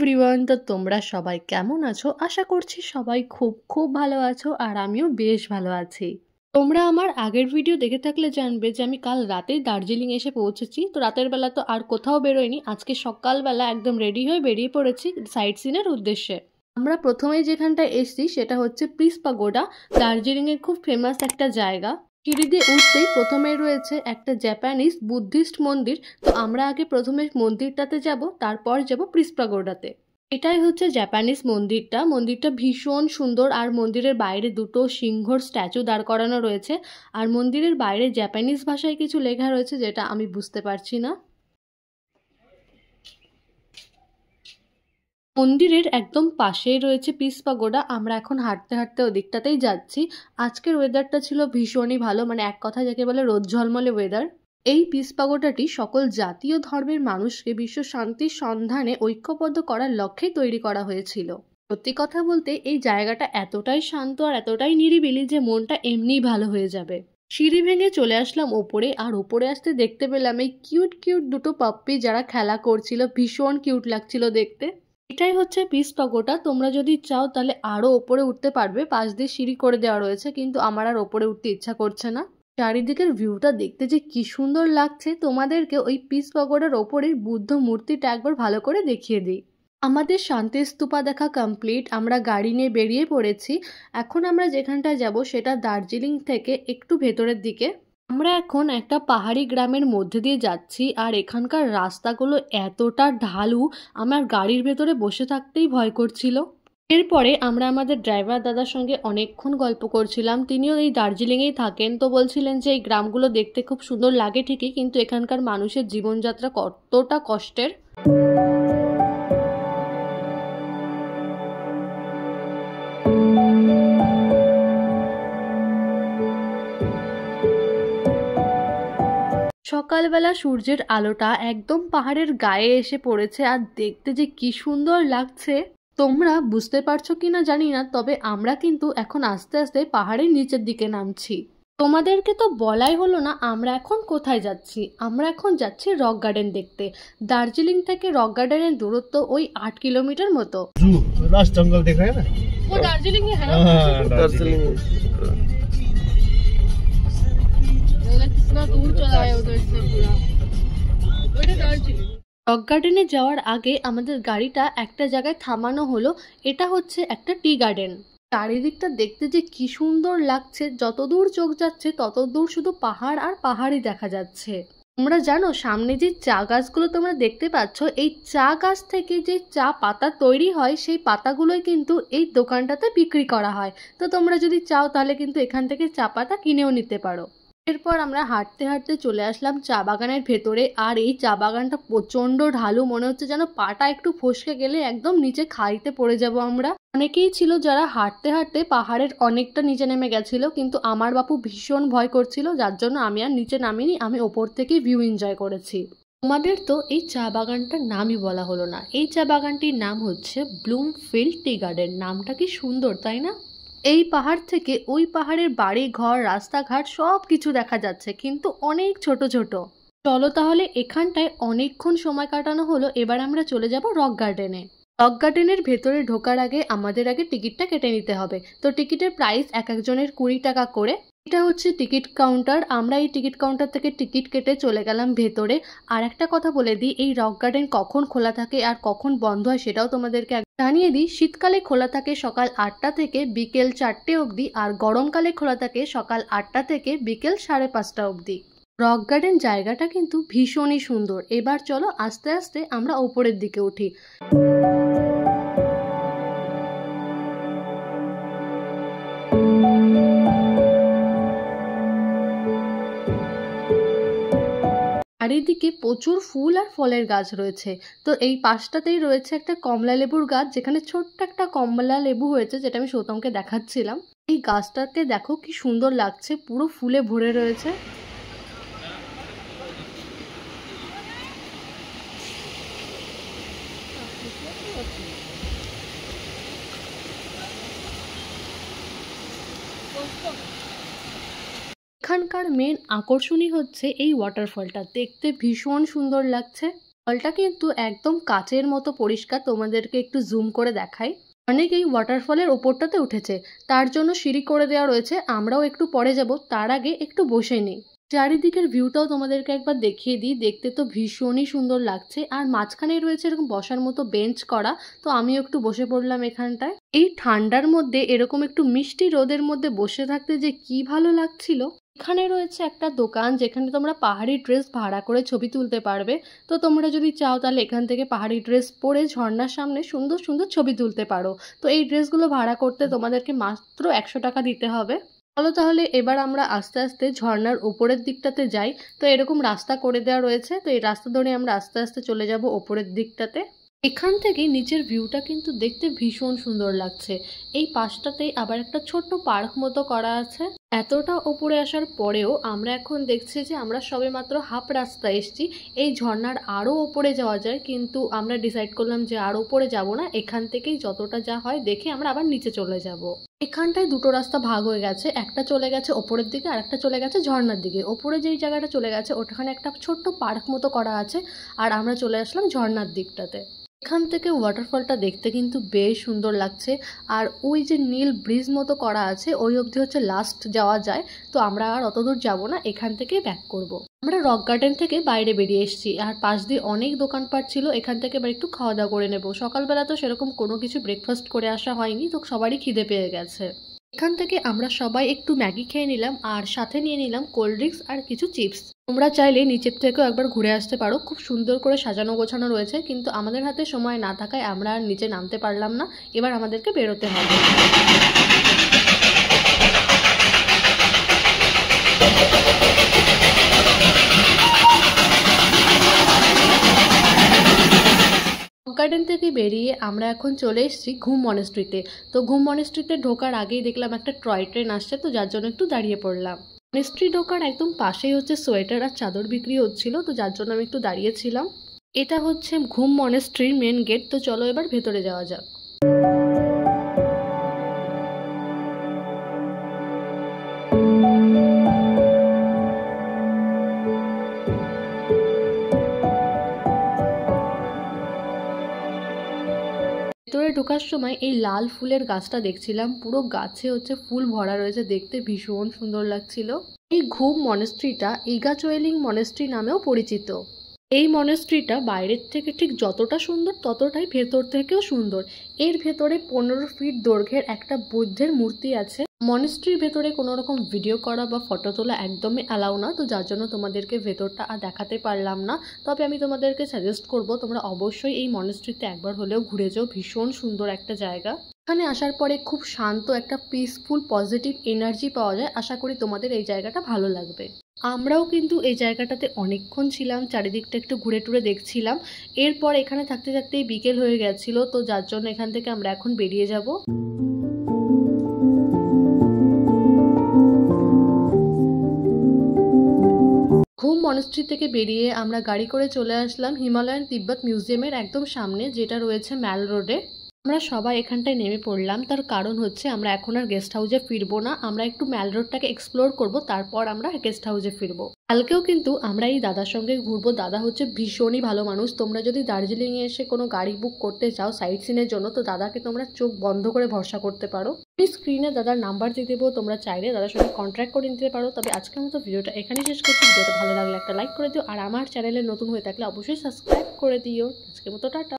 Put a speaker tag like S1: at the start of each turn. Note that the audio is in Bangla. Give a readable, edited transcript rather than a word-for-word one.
S1: এভরিওয়ান, তো তোমরা সবাই কেমন আছো? আশা করছি সবাই খুব খুব ভালো আছো আর আমিও বেশ ভালো আছি। তোমরা আমার আগের ভিডিও দেখে থাকলে জানবে যে আমি কাল রাতেই দার্জিলিং এসে পৌঁছেছি। তো রাতের বেলা তো আর কোথাও বেরোয়নি, আজকে সকালবেলা একদম রেডি হয়ে বেরিয়ে পড়েছি সাইট সিনের উদ্দেশ্যে। আমরা প্রথমেই যেখানটা এসছি সেটা হচ্ছে পিস পাগোডা, দার্জিলিংয়ের খুব ফেমাস একটা জায়গা। সিঁড়ি দিয়ে উঠতেই প্রথমে রয়েছে একটা জাপানিজ বুদ্ধিস্ট মন্দির। তো আমরা আগে প্রথমে মন্দিরটাতে যাব, তারপর যাব পিস পাগোডাতে। এটাই হচ্ছে জাপানিজ মন্দিরটা। মন্দিরটা ভীষণ সুন্দর আর মন্দিরের বাইরে দুটো সিংহর স্ট্যাচু দাঁড় করানো রয়েছে। আর মন্দিরের বাইরে জাপানিজ ভাষায় কিছু লেখা রয়েছে যেটা আমি বুঝতে পারছি না। মন্দিরের একদম পাশেই রয়েছে পিস পাগোডা। আমরা এখন হাঁটতে হাঁটতে ওদিকটাতেই যাচ্ছি। আজকের ওয়েদারটা ছিল ভীষণই ভালো, মানে এক কথা যাকে বলে রোদ ঝলমলে ওয়েদার। এই পিস পাগোডাটি সকল জাতি ও ধর্মের মানুষকে বিশ্ব শান্তির সন্ধানে ঐক্যবদ্ধ করার লক্ষ্যে তৈরি করা হয়েছিল। সত্যি কথা বলতে এই জায়গাটা এতটাই শান্ত আর এতটাই নিরিবিলি যে মনটা এমনিই ভালো হয়ে যাবে। সিঁড়ি ভেঙে চলে আসলাম ওপরে, আর ওপরে আসতে দেখতে পেলাম এই কিউট কিউট দুটো পাপ্পি যারা খেলা করছিল। ভীষণ কিউট লাগছিল দেখতে। এটাই হচ্ছে পিস পাগোডা। তোমরা যদি চাও তাহলে আরো ওপরে উঠতে পারবে, পাশ দিয়ে সিঁড়ি করে দেওয়া রয়েছে, কিন্তু আমার আর ওপরে উঠতে ইচ্ছা করছে না। চারিদিকের ভিউটা দেখতে যে কি সুন্দর লাগছে, তোমাদেরকে ওই পিস পাগোডার ওপরের বুদ্ধ মূর্তিটা একবার ভালো করে দেখিয়ে দিই। আমাদের শান্তি স্তূপা দেখা কমপ্লিট, আমরা গাড়ি নিয়ে বেরিয়ে পড়েছি। এখন আমরা যেখানটায় যাব সেটা দার্জিলিং থেকে একটু ভেতরের দিকে। আমরা এখন একটা পাহাড়ি গ্রামের মধ্যে দিয়ে যাচ্ছি, আর এখানকার রাস্তাগুলো এতটা ঢালু আমার গাড়ির ভেতরে বসে থাকতেই ভয় করছিল। এরপরে আমরা আমাদের ড্রাইভার দাদার সঙ্গে অনেকক্ষণ গল্প করছিলাম। তিনিও এই দার্জিলিংয়েই থাকেন। তো বলছিলেন যে এই গ্রামগুলো দেখতে খুব সুন্দর লাগে ঠিকই, কিন্তু এখানকার মানুষের জীবনযাত্রা কতটা কষ্টের। সকালবেলা সূর্যের আলোটা একদম পাহাড়ের গায়ে এসে পড়েছে, আর দেখতে যে কি সুন্দর লাগছে তোমরা বুঝতে পারছো কিনা জানি না, তবে আমরা কিন্তু এখন আস্তে আস্তে পাহাড়ের নিচের দিকে নামছি। তোমাদেরকে তো বলাই হলো না আমরা এখন কোথায় যাচ্ছি। আমরা এখন যাচ্ছি রক গার্ডেন দেখতে। দার্জিলিং থেকে রক গার্ডেনের দূরত্ব ওই 8 কিলোমিটার মতো।
S2: जंगल देख रहे हैं ना,
S1: वो दार्जिलिंग में है ना?
S2: दार्जिलिंग
S1: कितना दूर चला है उधर से पूरा। রক গার্ডেনে যাওয়ার আগে আমাদের গাড়িটা একটা জায়গায় থামানো হলো। এটা হচ্ছে একটা টি গার্ডেন। চারিদিকটা দেখতে যে কি সুন্দর লাগছে, যতদূর চোখ যাচ্ছে ততদূর শুধু পাহাড় আর পাহাড়ই দেখা যাচ্ছে। তোমরা জানো সামনে যে চা গাছগুলো তোমরা দেখতে পাচ্ছ, এই চা গাছ থেকে যে চা পাতা তৈরি হয় সেই পাতাগুলোই কিন্তু এই দোকানটাতে বিক্রি করা হয়। তো তোমরা যদি চাও তাহলে কিন্তু এখান থেকে চা পাতা কিনেও নিতে পারো। এরপর আমরা হাঁটতে হাঁটতে চলে আসলাম চা বাগানের ভেতরে। আর এই চা বাগানটা প্রচন্ড ঢালু, মনে হচ্ছে যেন পাটা একটু ফসকে গেলে একদম নিচে খাইতে পড়ে যাব আমরা। অনেকেই ছিল যারা হাঁটতে হাঁটতে পাহাড়ের অনেকটা নিচে নেমে গেছিল, কিন্তু আমার বাপু ভীষণ ভয় করছিল, যার জন্য আমি আর নিচে নামিনি, আমি ওপর থেকে ভিউ এনজয় করেছি। তোমাদের তো এই চা বাগানটার নামই বলা হলো না। এই চা বাগানটির নাম হচ্ছে ব্লুমফিল্ড টি গার্ডেন। নামটা কি সুন্দর তাই না? এই পাহাড় থেকে ওই পাহাড়ের বাড়ি ঘর রাস্তাঘাট সব কিছু দেখা যাচ্ছে, কিন্তু অনেক ছোট ছোট। চলো তাহলে এখানটায় অনেকক্ষণ সময় কাটানো হলো, এবার আমরা চলে যাব রক গার্ডেনে। রক গার্ডেনের ভেতরে ঢোকার আগে আমাদের আগে টিকিটটা কেটে নিতে হবে। তো টিকিটের প্রাইস এক একজনের 20 টাকা করে। এটা হচ্ছে টিকিট কাউন্টার। আমরা এই টিকিট কাউন্টার থেকে টিকিট কেটে চলে গেলাম ভেতরে। আর একটা কথা বলে দিই, এই রক গার্ডেন কখন খোলা থাকে আর কখন বন্ধ হয় সেটাও তোমাদেরকে জানিয়ে দিই। শীতকালে খোলা থাকে সকাল 8টা থেকে বিকেল 4টে অবধি, আর গরমকালে খোলা থাকে সকাল 8টা থেকে বিকেল 5:30 অবধি। রক গার্ডেন জায়গাটা কিন্তু ভীষণই সুন্দর। এবার চলো আস্তে আস্তে আমরা ওপরের দিকে উঠি। চারিদিকে প্রচুর ফুল আর ফলের গাছ রয়েছে। তো এই পাশটাতেই রয়েছে একটা কমলা লেবুর গাছ, যেখানে ছোট্ট একটা কমলা লেবু হয়েছে, যেটা আমি সৌতমকে দেখাচ্ছিলাম। এই গাছটাকে দেখো কি সুন্দর লাগছে, পুরো ফুলে ভরে রয়েছে। এখানকার মেন আকর্ষণই হচ্ছে এই ওয়াটারফলটা, দেখতে ভীষণ সুন্দর লাগছে। জলটা কিন্তু একদম কাচের মতো পরিষ্কার, তোমাদেরকে একটু জুম করে দেখাই। অনেকেই ওয়াটারফলের ওপরটাতে উঠেছে, তার জন্য সিঁড়ি করে দেওয়া রয়েছে, আমরাও একটু পরে যাব, তার আগে একটু বসে নিই। চারিদিকের ভিউটাও তোমাদেরকে একবার দেখিয়ে দিই, দেখতে তো ভীষণই সুন্দর লাগছে। আর মাঝখানে রয়েছে এরকম বসার মতো বেঞ্চ করা, তো আমিও একটু বসে পড়লাম এখানটায়। এই ঠান্ডার মধ্যে এরকম একটু মিষ্টি রোদের মধ্যে বসে থাকতে যে কি ভালো লাগছিল। এখানে রয়েছে একটা দোকান যেখানে তোমরা পাহাড়ি ড্রেস ভাড়া করে ছবি তুলতে পারবে। তো তোমরা যদি চাও তাহলে এখান থেকে পাহাড়ি ড্রেস পরে ঝর্ণার সামনে সুন্দর সুন্দর ছবি তুলতে পারো। তো এই ড্রেসগুলো ভাড়া করতে তোমাদেরকে মাত্র 100 টাকা দিতে হবে। চলো তাহলে এবার আমরা আস্তে আস্তে ঝর্ণার উপরের দিকটাতে যাই। তো এরকম রাস্তা করে দেওয়া রয়েছে, তো এই রাস্তা ধরে আমরা আস্তে আস্তে চলে যাব উপরের দিকটাতে। এখান থেকে নিচের ভিউটা কিন্তু দেখতে ভীষণ সুন্দর লাগছে। এই পাশটাতেই আবার একটা ছোট্ট পার্ক মতো করা আছে। এতটা উপরে আসার পরেও আমরা এখন দেখছি যে আমরা সবেমাত্র হাফ রাস্তা এসেছি। এই ঝর্ণার আরও ওপরে যাওয়া যায়, কিন্তু আমরা ডিসাইড করলাম যে আর ওপরে যাব না, এখান থেকেই যতটা যা হয় দেখে আমরা আবার নিচে চলে যাব। এখানটায় দুটো রাস্তা ভাগ হয়ে গেছে, একটা চলে গেছে ওপরের দিকে আর একটা চলে গেছে ঝর্ণার দিকে। ওপরে যেই জায়গাটা চলে গেছে ওখানে একটা ছোট্ট পার্ক মতো করা আছে, আর আমরা চলে আসলাম ঝর্ণার দিকটাতে। এখান থেকে ওয়াটারফলটা দেখতে কিন্তু বেশ সুন্দর লাগছে। আর ওই যে নীল ব্রিজ মতো করা আছে ওই অবধি হচ্ছে লাস্ট যাওয়া যায়। তো আমরা আর অত দূর যাবো না, এখান থেকেই ব্যাক করব। আমরা রক গার্ডেন থেকে বাইরে বেরিয়ে এসেছি, আর পাশ দিয়ে অনেক দোকানপাট ছিল, এখান থেকে এবার একটু খাওয়া দাওয়া করে নেব। সকালবেলা তো সেরকম কোনো কিছু ব্রেকফাস্ট করে আসা হয়নি, তো সবারই খিদে পেয়ে গেছে। এখান থেকে আমরা সবাই একটু ম্যাগি খেয়ে নিলাম, আর সাথে নিয়ে নিলাম কোল্ড ড্রিঙ্কস আর কিছু চিপস। তোমরা চাইলে নিচের থেকেও একবার ঘুরে আসতে পারো, খুব সুন্দর করে সাজানো গোছানো রয়েছে, কিন্তু আমাদের হাতে সময় না থাকায় আমরা আর নিচে নামতে পারলাম না। এবার আমাদেরকে বেরোতে হবে। গার্ডেন থেকে বেরিয়ে আমরা এখন চলে এসেছি ঘুম মনেস্ট্রিতে। তো ঘুম মনেস্ট্রিতে ঢোকার আগেই দেখলাম একটা টয় ট্রেন আসছে, তো যার জন্য একটু দাঁড়িয়ে পড়লাম। মনেস্ট্রি ঢোকার একদম পাশেই হচ্ছে সোয়েটার আর চাদর বিক্রি হচ্ছিল, তো যার জন্য আমি একটু দাঁড়িয়েছিলাম। এটা হচ্ছে ঘুম মনেস্ট্রির মেন গেট। তো চলো এবার ভেতরে যাওয়া যাক। ভেতরে ঢোকার সময় এই লাল ফুলের গাছটা দেখছিলাম, পুরো গাছে হচ্ছে ফুল ভরা রয়েছে, দেখতে ভীষণ সুন্দর লাগছিল। এই ঘুম মনেস্ট্রিটা ইগাচোয়েলিং মনেস্ট্রি নামেও পরিচিত। এই মনেস্ট্রিটা বাইরের থেকে ঠিক যতটা সুন্দর ততটাই ভেতর থেকেও সুন্দর। এর ভেতরে 15 ফিট দৈর্ঘ্যের একটা বুদ্ধের মূর্তি আছে। মনেস্ট্রির ভেতরে কোনো রকম ভিডিও করা বা ফটো তোলা একদমই অ্যালাউ না, তো যার জন্য তোমাদেরকে ভেতরটা আর দেখাতে পারলাম না। তবে আমি তোমাদেরকে সাজেস্ট করব তোমরা অবশ্যই এই মনেস্ট্রিতে একবার হলেও ঘুরে যাও, ভীষণ সুন্দর একটা জায়গা। এখানে আসার পরে খুব শান্ত একটা পিসফুল পজিটিভ এনার্জি পাওয়া যায়। আশা করি তোমাদের এই জায়গাটা ভালো লাগবে। আমরাও কিন্তু এই জায়গাটাতে অনেকক্ষণ ছিলাম, চারিদিকটা একটু ঘুরে টুরে দেখছিলাম। এরপর এখানে থাকতে থাকতেই বিকেল হয়ে গেছিল, তো যার জন্য এখান থেকে আমরা এখন বেরিয়ে যাব। ঘুম মনেস্ট্রি থেকে বেরিয়ে আমরা গাড়ি করে চলে আসলাম হিমালয়ান তিব্বত মিউজিয়ামের একদম সামনে, যেটা রয়েছে ম্যাল রোডে। আমরা সবাই এখানটায় নেমে পড়লাম, তার কারণ হচ্ছে আমরা এখন আর গেস্ট হাউসে ফিরবো না, আমরা একটু ম্যাল রোডটাকে এক্সপ্লোর করব, তারপর আমরা গেস্ট হাউসে ফিরবো। কালকেও কিন্তু আমরা এই দাদার সঙ্গে ঘুরবো। দাদা হচ্ছে ভীষণই ভালো মানুষ। তোমরা যদি দার্জিলিংয়ে এসে কোনো গাড়ি বুক করতে চাও সাইট সিনের জন্য, তো দাদাকে তোমরা চোখ বন্ধ করে ভরসা করতে পারো। এই স্ক্রিনে দাদার নাম্বার দিয়ে দেবো, তোমরা চাইলে দাদার সঙ্গে কন্ট্যাক্ট করে নিতে পারো। তবে আজকের মতো ভিডিওটা এখানেই শেষ করছি। ভিডিওটা ভালো লাগলে একটা লাইক করে দিও, আর আমার চ্যানেলে নতুন হয়ে থাকলে অবশ্যই সাবস্ক্রাইব করে দিও। আজকের মতো টাটা।